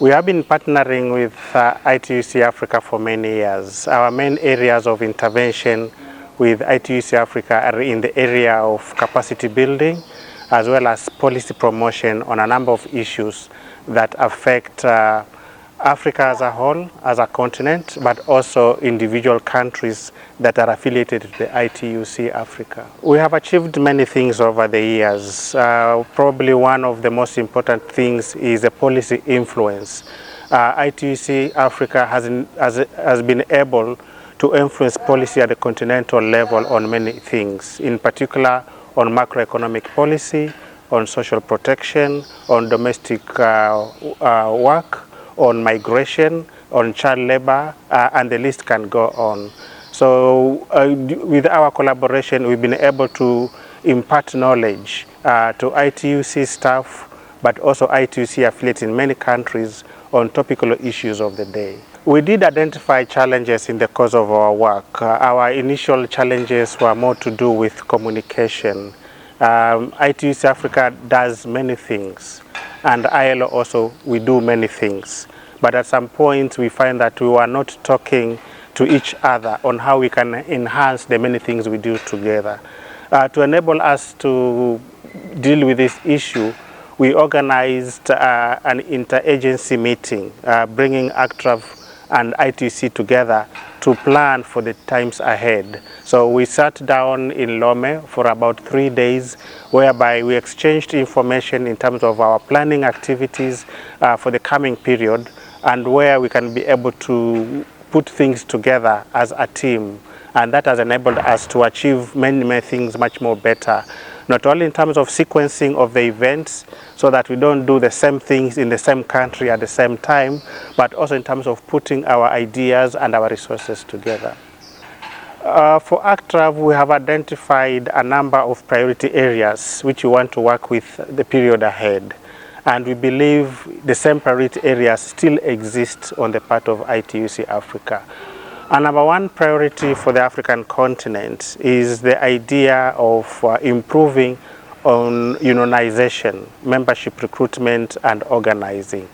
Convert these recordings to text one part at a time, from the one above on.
We have been partnering with ITUC Africa for many years. Our main areas of intervention with ITUC Africa are in the area of capacity building as well as policy promotion on a number of issues that affect Africa as a whole, as a continent, but also individual countries that are affiliated to the ITUC Africa. We have achieved many things over the years. Probably one of the most important things is the policy influence. ITUC Africa has been able to influence policy at the continental level on many things, in particular on macroeconomic policy, on social protection, on domestic work, on migration, on child labor, and the list can go on. So with our collaboration, we've been able to impart knowledge to ITUC staff, but also ITUC affiliates in many countries on topical issues of the day. We did identify challenges in the course of our work. Our initial challenges were more to do with communication. ITUC Africa does many things, and ILO also, we do many things. But at some point we find that we were not talking to each other on how we can enhance the many things we do together. To enable us to deal with this issue, we organized an interagency meeting, bringing ACTRAV and ITUC together to plan for the times ahead. So we sat down in Lome for about 3 days, whereby we exchanged information in terms of our planning activities for the coming period, and where we can be able to put things together as a team. And that has enabled us to achieve many things much more better, not only in terms of sequencing of the events, so that we don't do the same things in the same country at the same time, but also in terms of putting our ideas and our resources together. For ACTRAV, we have identified a number of priority areas which we want to work with the period ahead. And we believe the same priority areas still exist on the part of ITUC Africa. And number one priority for the African continent is the idea of improving on unionization, membership recruitment and organizing.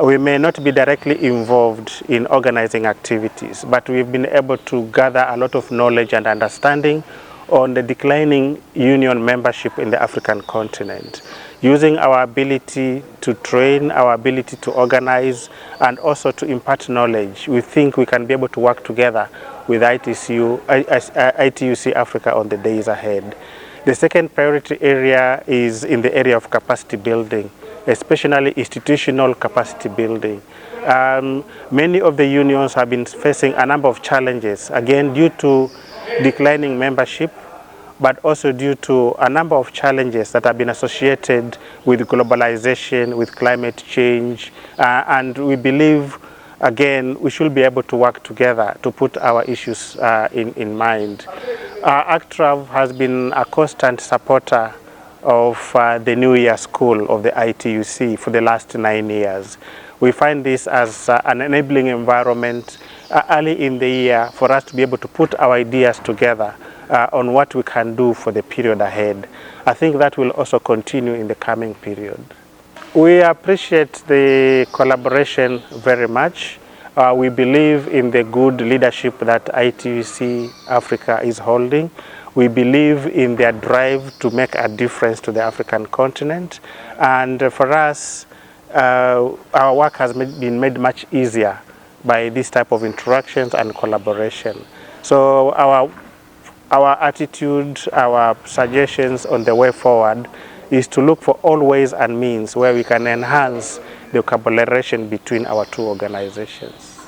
We may not be directly involved in organizing activities, but we've been able to gather a lot of knowledge and understanding on the declining union membership in the African continent. Using our ability to train, our ability to organize, and also to impart knowledge, we think we can be able to work together with ITUC Africa on the days ahead. The second priority area is in the area of capacity building, especially institutional capacity building. Many of the unions have been facing a number of challenges, again due to declining membership, but also due to a number of challenges that have been associated with globalization, with climate change, and we believe, again, we should be able to work together to put our issues in mind. ACTRAV has been a constant supporter of the New Year School of the ITUC for the last 9 years. We find this as an enabling environment early in the year for us to be able to put our ideas together on what we can do for the period ahead. I think that will also continue in the coming period. We appreciate the collaboration very much. We believe in the good leadership that ITUC Africa is holding. We believe in their drive to make a difference to the African continent. And for us, our work has been made much easier by this type of interactions and collaboration. So our attitude, our suggestions on the way forward is to look for all ways and means where we can enhance the collaboration between our two organizations.